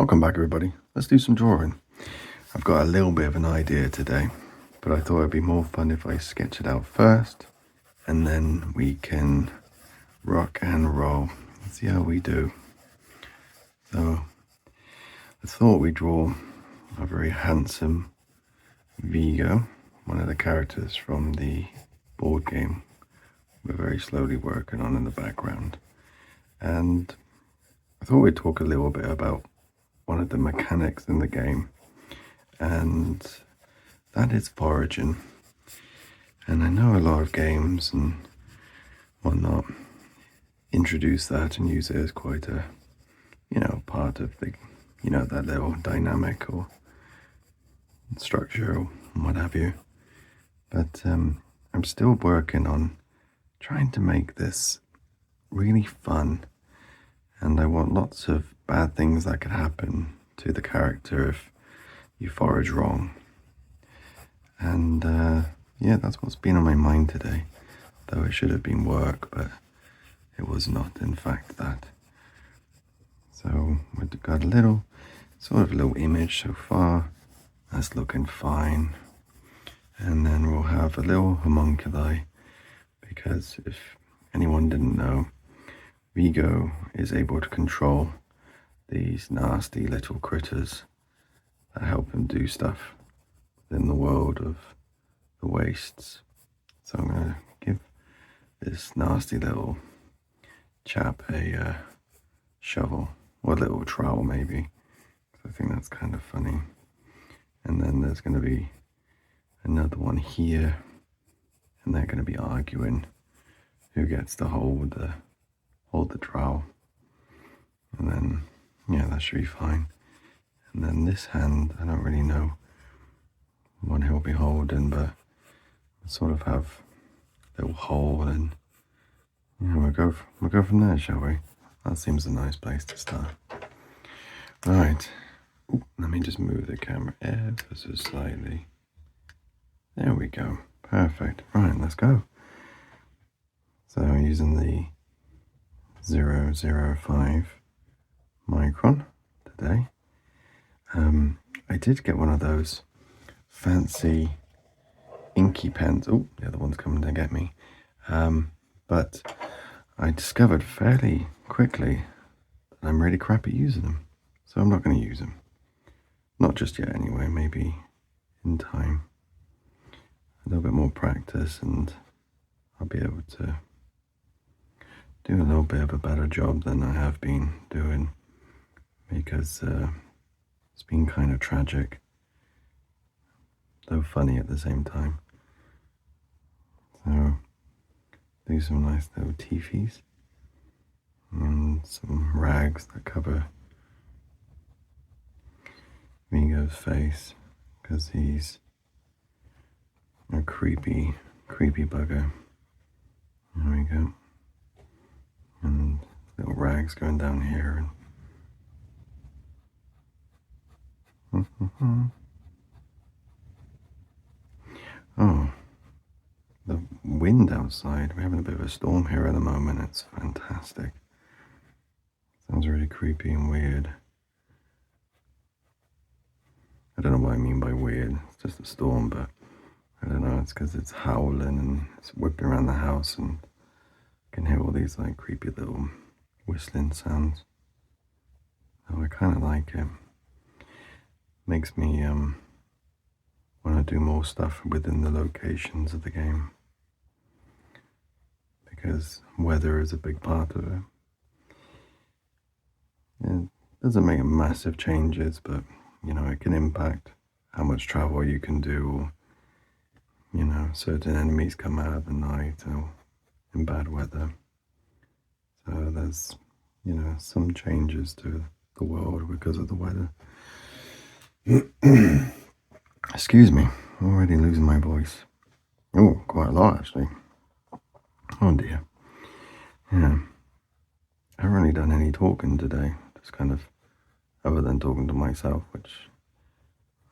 Welcome back, everybody. Let's do some drawing. I've got a little bit of an idea today, but I thought it'd be more fun if I sketch it out first, and then we can rock and roll. Let's see how we do. So, I thought we'd draw a very handsome Vigo, one of the characters from the board game we're very slowly working on in the background. And I thought we'd talk a little bit about one of the mechanics in the game, and that is foraging. And I know a lot of games and whatnot introduce that and use it as quite a, part of the, that little dynamic or structure or what have you. But I'm still working on trying to make this really fun, and I want lots of bad things that could happen to the character if you forage wrong. And yeah, that's what's been on my mind today, though it should have been work, but it was not in fact that. So we've got a little image so far. That's looking fine. And then we'll have a little homunculi, because if anyone didn't know, Vigo is able to control these nasty little critters that help him do stuff in the world of the wastes. So I'm going to give this nasty little chap a shovel, or a little trowel maybe. I think that's kind of funny. And then there's going to be another one here, and they're going to be arguing who gets to hold the trowel. And then, yeah, that should be fine. And then this hand, I don't really know what he'll be holding, but we'll sort of have a little hole, and we'll go from there, shall we? That seems a nice place to start. Right. Ooh, let me just move the camera ever so slightly. There we go. Perfect. Right, let's go. So I'm using the 005 micron today. I did get one of those fancy inky pens. Oh, the other one's coming to get me. But I discovered fairly quickly that I'm really crap at using them. So I'm not going to use them. Not just yet anyway, maybe in time. A little bit more practice and I'll be able to do a little bit of a better job than I have been doing, because it's been kind of tragic, though funny at the same time. So do some nice little teefies and some rags that cover Vigo's face, because he's a creepy bugger. There we go. And little rags going down here. Oh, the wind outside. We're having a bit of a storm here at the moment. It's fantastic. Sounds really creepy and weird. I don't know what I mean by weird. It's just a storm, but I don't know. It's because it's howling and it's whipping around the house, and I can hear all these like creepy little whistling sounds. Oh, I kind of like it. Makes me want to do more stuff within the locations of the game, because weather is a big part of it. It doesn't make massive changes, but it can impact how much travel you can do, or certain enemies come out at the night or in bad weather. So there's some changes to the world because of the weather. Excuse me, already losing my voice. Oh, quite a lot actually. Oh dear. Yeah, I haven't really done any talking today, just kind of, other than talking to myself, which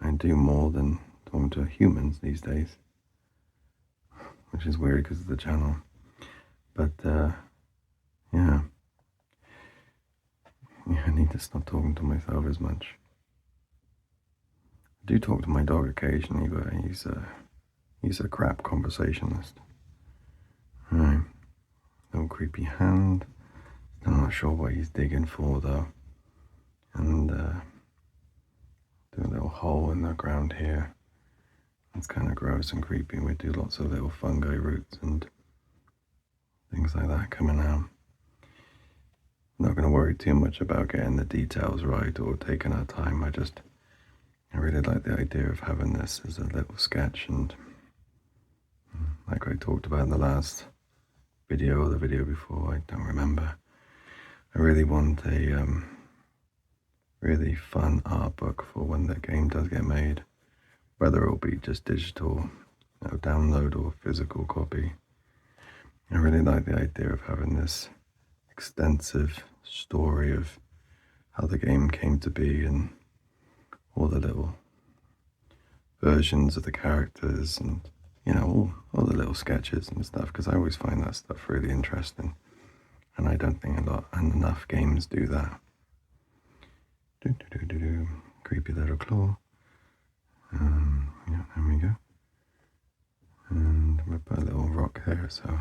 I do more than talking to humans these days, which is weird because of the channel. But yeah, Yeah, I need to stop talking to myself as much. I do talk to my dog occasionally, but he's a crap conversationalist. Right, little creepy hand. I'm not sure what he's digging for though. And do a little hole in the ground here. It's kind of gross and creepy. We do lots of little fungi roots and things like that coming out. I'm not going to worry too much about getting the details right or taking our time. I really like the idea of having this as a little sketch, and like I talked about in the last video or the video before, I don't remember. I really want a really fun art book for when the game does get made, whether it'll be just digital, download or physical copy. I really like the idea of having this extensive story of how the game came to be and all the little versions of the characters and, all the little sketches and stuff, because I always find that stuff really interesting. And I don't think enough games do that. Creepy little claw. Yeah, there we go. And we'll put a little rock there so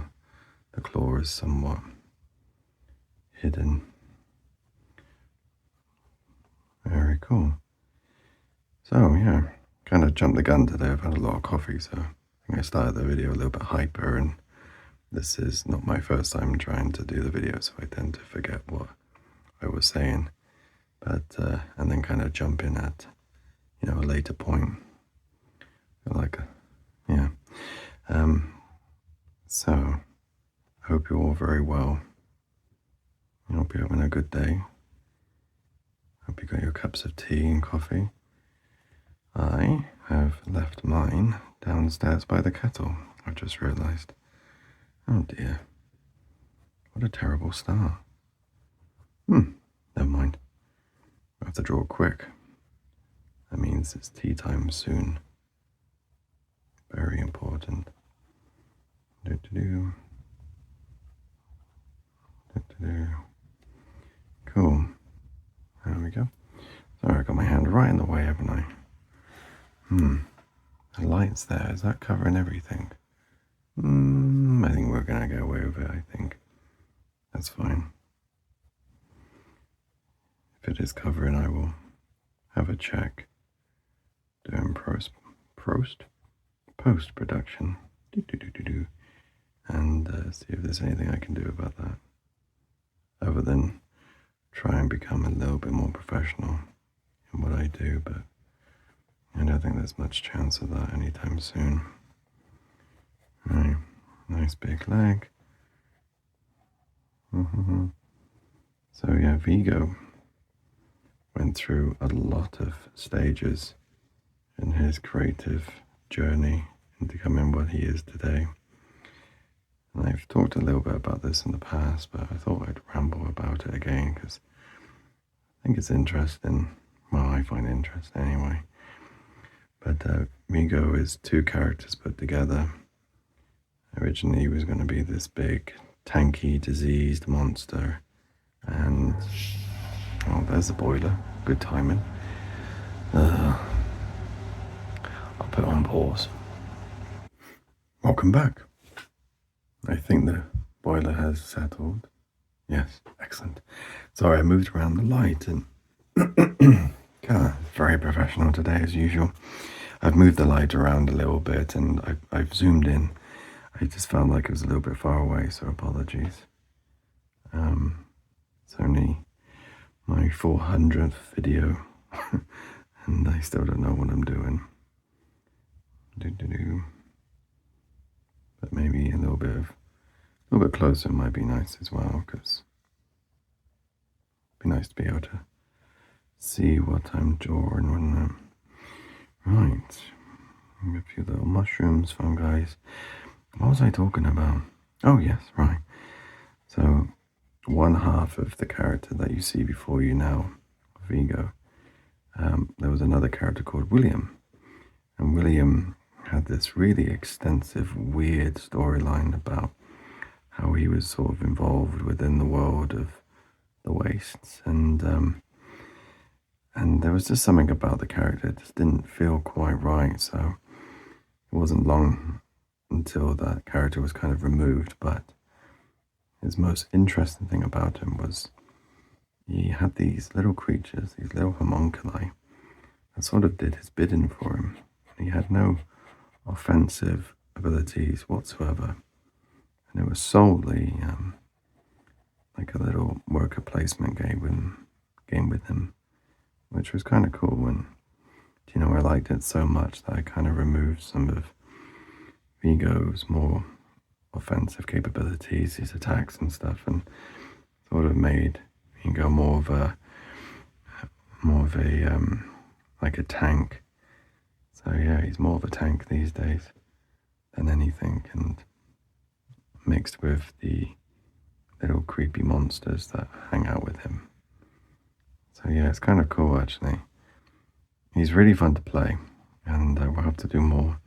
the claw is somewhat hidden. Very cool. So yeah, kind of jumped the gun today. I've had a lot of coffee, so I think I started the video a little bit hyper, and this is not my first time trying to do the video, so I tend to forget what I was saying. But and then kind of jump in at a later point. So I hope you're all very well. I hope you're having a good day. Hope you got your cups of tea and coffee. I have left mine downstairs by the kettle. I've just realized. Oh dear. What a terrible start. Never mind. I have to draw quick. That means it's tea time soon. Very important. Cool. There we go. Sorry, I got my hand right in the way, haven't I? The light's there. Is that covering everything? I think we're gonna get away with it, I think. That's fine. If it is covering, I will have a check. Doing post-production. And see if there's anything I can do about that. Other than try and become a little bit more professional in what I do, but I don't think there's much chance of that anytime soon. Right, nice big leg. So yeah, Vigo went through a lot of stages in his creative journey into becoming what he is today. And I've talked a little bit about this in the past, but I thought I'd ramble about it again because I think it's interesting. Well, I find it interesting anyway. But Vigo is two characters put together. Originally, he was going to be this big, tanky, diseased monster. And, oh, there's the boiler. Good timing. I'll put it on pause. Welcome back. I think the boiler has settled. Yes, excellent. Sorry, I moved around the light and very professional today as usual. I've moved the light around a little bit and I've zoomed in. I just felt like it was a little bit far away, so apologies. It's only my 400th video and I still don't know what I'm doing. But maybe a little bit closer might be nice as well, because it'd be nice to be able to see what I'm drawing when right. A few little mushrooms, fungi. What was I talking about? Oh yes, right. So one half of the character that you see before you now, Vigo, there was another character called William, and William had this really extensive, weird storyline about how he was sort of involved within the world of the wastes, and there was just something about the character that just didn't feel quite right. So it wasn't long until that character was kind of removed. But his most interesting thing about him was he had these little creatures, these little homunculi, that sort of did his bidding for him. He had no offensive abilities whatsoever, and it was solely like a little worker placement game with him, which was kind of cool. And I liked it so much that I kind of removed some of Vigo's more offensive capabilities, his attacks and stuff, and sort of made Vigo more of a like a tank. So yeah, he's more of a tank these days than anything, and mixed with the little creepy monsters that hang out with him. So yeah, it's kind of cool actually. He's really fun to play, and we'll have to do more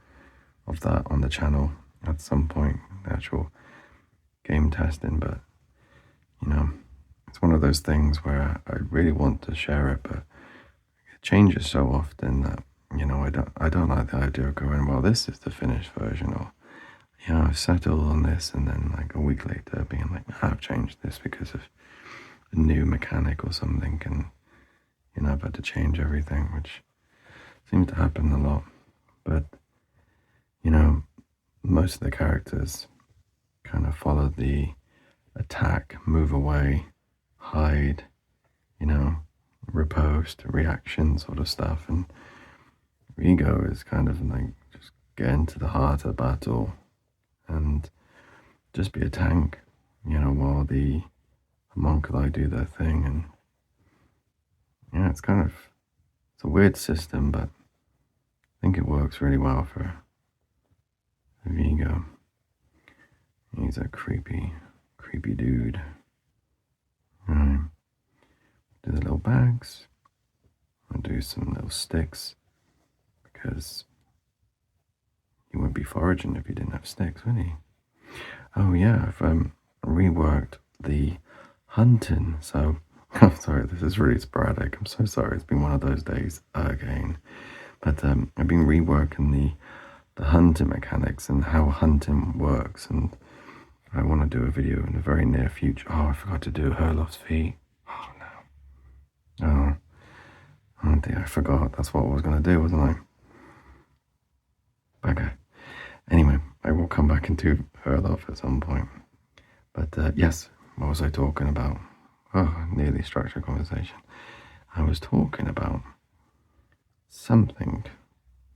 of that on the channel at some point, the actual game testing. But it's one of those things where I really want to share it, but it changes so often that I don't like the idea of going, well, this is the finished version, or I've settled on this, and then like a week later being like, I've changed this because of a new mechanic or something, and I've had to change everything, which seems to happen a lot. But most of the characters kind of follow the attack, move away, hide, riposte, reaction sort of stuff, and Vigo is kind of like just get into the heart of the battle and just be a tank, while the homunculi do their thing. And it's a weird system, but I think it works really well for Vigo. He's a creepy dude. Do the little bags. I'll do some little sticks, because he wouldn't be foraging if he didn't have sticks, would he? Oh yeah, I've reworked the hunting. So I'm sorry, this is really sporadic. I'm so sorry. It's been one of those days again. But I've been reworking the hunting mechanics and how hunting works, and I want to do a video in the very near future. Oh, I forgot to do Herloff's feet. Oh no. Oh dear, I forgot. That's what I was going to do, wasn't I? Okay. Anyway, I will come back into Herloff at some point. But yes, what was I talking about? Oh, nearly structured conversation. I was talking about something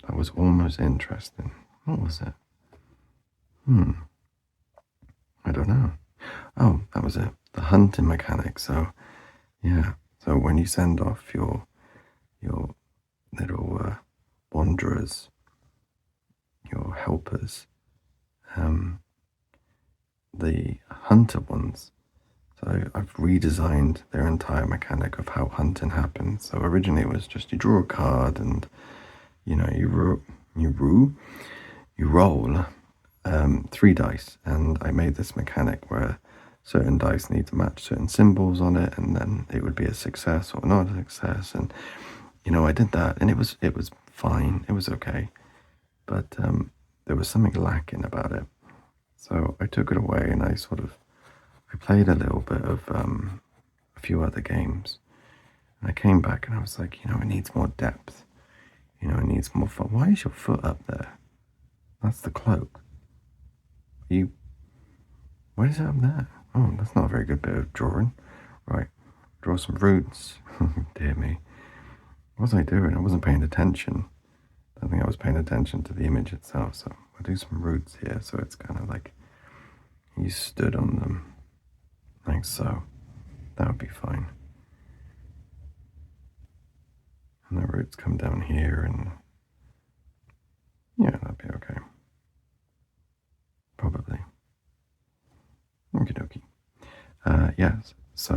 that was almost interesting. What was it? I don't know. Oh, that was it. The hunting mechanic. So, yeah. So when you send off your little wanderers, your helpers, the hunter ones. So I've redesigned their entire mechanic of how hunting happens. So originally it was just you draw a card and you roll 3 dice, and I made this mechanic where certain dice need to match certain symbols on it, and then it would be a success or not a success. And I did that, and it was fine. It was okay, but there was something lacking about it. So I took it away, and I played a little bit of a few other games, and I came back and I was like, it needs more depth. It needs more fun. Why is your foot up there? That's the cloak. What is it up there? Oh, that's not a very good bit of drawing. Right, draw some roots. Dear me. What was I doing? I wasn't paying attention. I think I was paying attention to the image itself. So I'll do some roots here, so it's kind of like you stood on them, like so. That would be fine. And the roots come down here, and yeah, that'd be okay. Probably. Okie dokie. Yes. So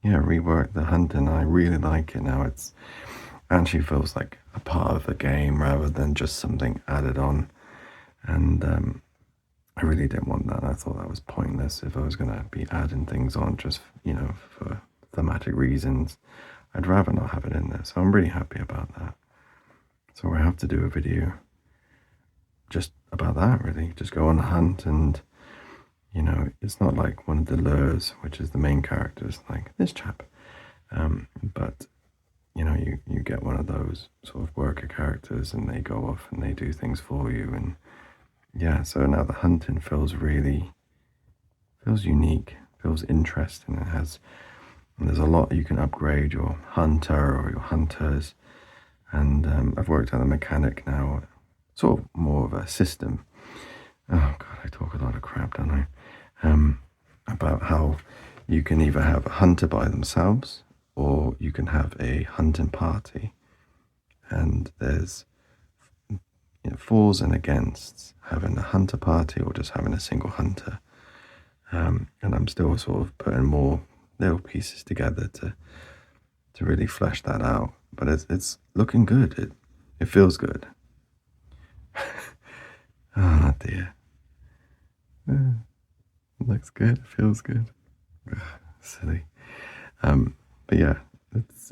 rework the hunt, and I really like it now. It's actually feels like a part of the game rather than just something added on. And I really didn't want that. I thought that was pointless if I was going to be adding things on just, for thematic reasons. I'd rather not have it in there. So I'm really happy about that. So I have to do a video just about that, really. Just go on a hunt, and, it's not like one of the lures, which is the main characters, like this chap. But, you get one of those sort of worker characters, and they go off and they do things for you. And yeah, so now the hunting feels unique, feels interesting. And there's a lot you can upgrade your hunter or your hunters. And I've worked out a mechanic now, sort of more of a system. Oh God, I talk a lot of crap, don't I? About how you can either have a hunter by themselves, or you can have a hunting party. And there's fors and againsts having a hunter party or just having a single hunter. And I'm still sort of putting more little pieces together to really flesh that out. But it's looking good. It feels good. Oh dear. It looks good. It feels good. Ugh, silly. But yeah,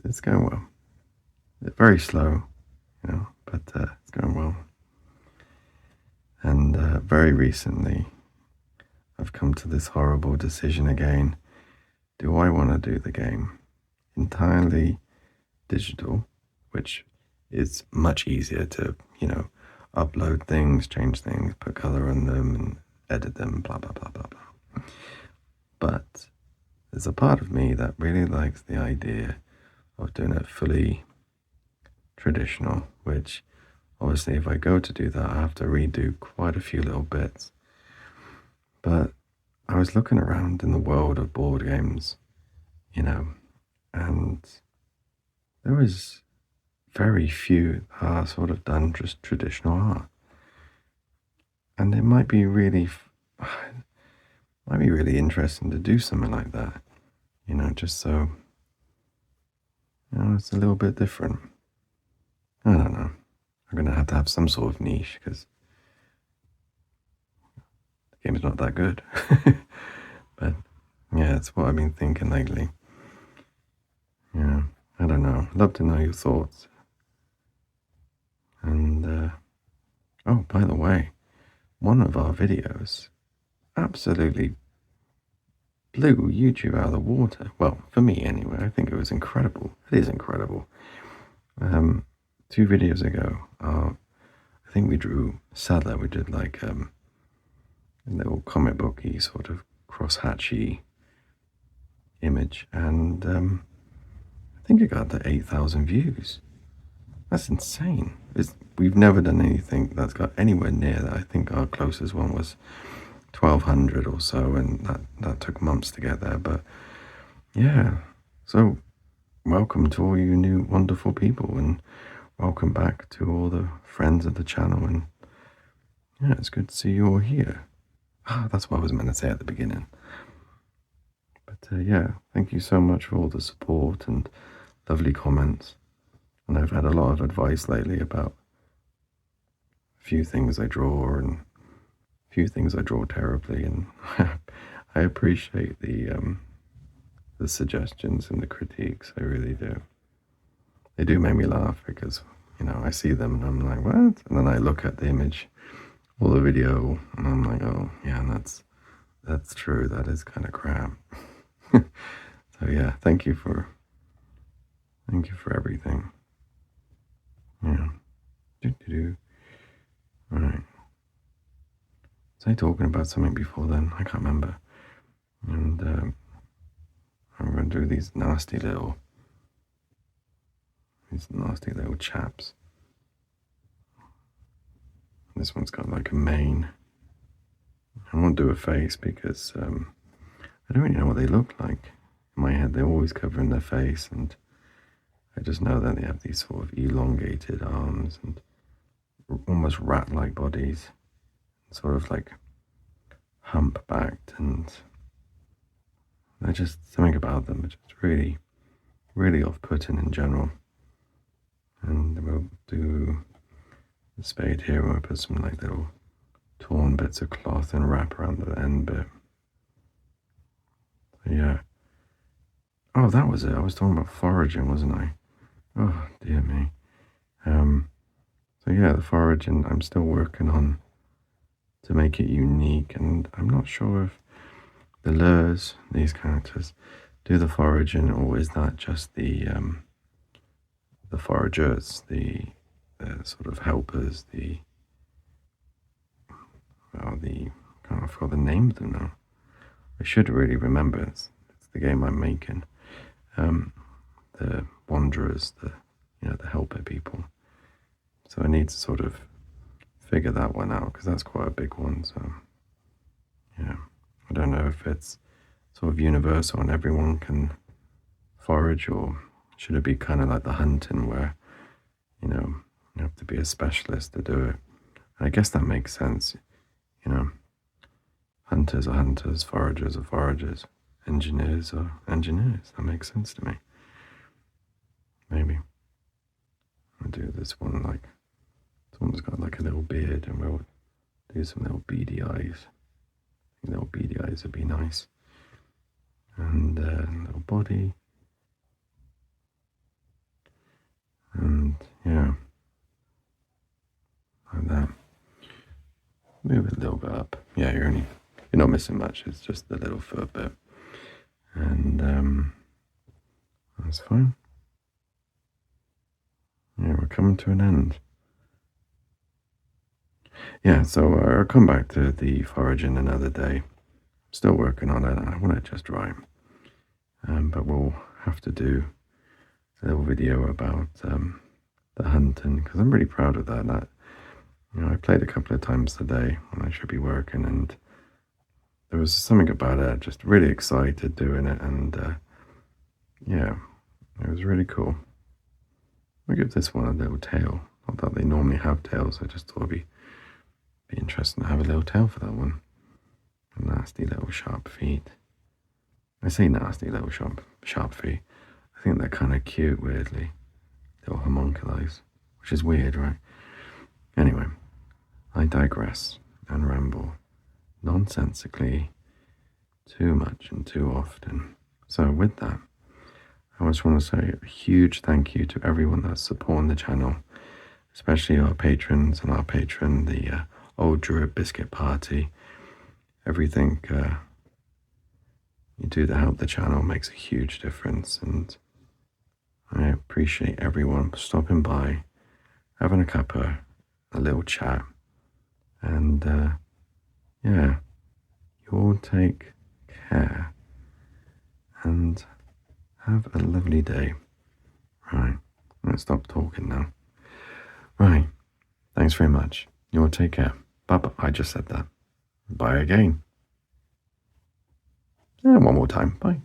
it's going well. It's very slow, but it's going well. And very recently, I've come to this horrible decision again. Do I want to do the game entirely digital, which is much easier to, upload things, change things, put color on them, and edit them, blah, blah, blah, blah, blah. But there's a part of me that really likes the idea of doing it fully traditional, which obviously if I go to do that, I have to redo quite a few little bits. But I was looking around in the world of board games, and there was very few that are sort of done just traditional art. And it might be really interesting to do something like that, just so, it's a little bit different. I don't know. I'm going to have some sort of niche, because the game's not that good. But yeah, it's what I've been thinking lately. Yeah, I don't know. I'd love to know your thoughts. And, oh, by the way, one of our videos absolutely blew YouTube out of the water. Well, for me anyway, I think it was incredible. It is incredible. 2 videos ago, I think we drew Sadler. We did like a little comic booky sort of cross-hatchy image, and I think it got to 8,000 views. That's insane. We've never done anything that's got anywhere near that. I think our closest one was 1,200 or so, and that took months to get there. But yeah, so welcome to all you new wonderful people, and welcome back to all the friends of the channel. And yeah, it's good to see you all here. That's what I was meant to say at the beginning. But yeah, thank you so much for all the support and lovely comments. And I've had a lot of advice lately about a few things I draw and a few things I draw terribly, and I appreciate the suggestions and the critiques. I really do. They do make me laugh, because I see them and I'm like, what? And then I look at the image or the video and I'm like, oh yeah, that's true. That is kind of crap. So yeah, thank you for everything. Yeah. Right. Was I talking about something before then? I can't remember. And I'm going to do these nasty little chaps. This one's got like a mane. I won't do a face because I don't really know what they look like. In my head, they're always covering their face, and I just know that they have these sort of elongated arms and almost rat-like bodies, sort of like humpbacked, and there's just something about them which is really, really off-putting in general. And we'll do the spade here, and we'll put some like little torn bits of cloth and wrap around the end bit. So yeah. Oh, that was it. I was talking about foraging, wasn't I? Oh, dear me. So yeah, the foraging, I'm still working on to make it unique, and I'm not sure if the lures, these characters, do the foraging, or is that just the foragers, the sort of helpers, I forgot the name of them now. I should really remember. It's the game I'm making. The wanderers, the helper people. So I need to sort of figure that one out, because that's quite a big one. So yeah, I don't know if it's sort of universal and everyone can forage, or should it be kind of like the hunting where you have to be a specialist to do it. And I guess that makes sense. Hunters are hunters, foragers are foragers, engineers are engineers. That makes sense to me. Maybe I'll do this one like someone's got like a little beard, and we'll do some little beady eyes. Little beady eyes would be nice. And little body. And yeah, like that. Move it a little bit up. Yeah, you're not missing much. It's just the little foot bit, and that's fine. Yeah, we're coming to an end. Yeah, so I'll come back to the foraging another day. Still working on it. I want it just right, but we'll have to do a little video about the hunting, because I'm really proud of that. I played a couple of times today when I should be working, and there was something about it, just really excited doing it, and yeah, it was really cool. I'll give this one a little tail. Not that they normally have tails, I just thought it'd be interesting to have a little tail for that one. Nasty little sharp feet. I say nasty little sharp feet. I think they're kind of cute, weirdly. Little homunculus, which is weird, right? Anyway, I digress and ramble nonsensically too much and too often. So with that, I just want to say a huge thank you to everyone that's supporting the channel, especially our patrons and our patron, the Old Druid Biscuit Party. Everything you do to help the channel makes a huge difference, and I appreciate everyone stopping by, having a cuppa, a little chat, and yeah, you all take care and have a lovely day. Right, I'm gonna stop talking now. Right, thanks very much. You all take care. Bye-bye. I just said that. Bye again. And one more time. Bye.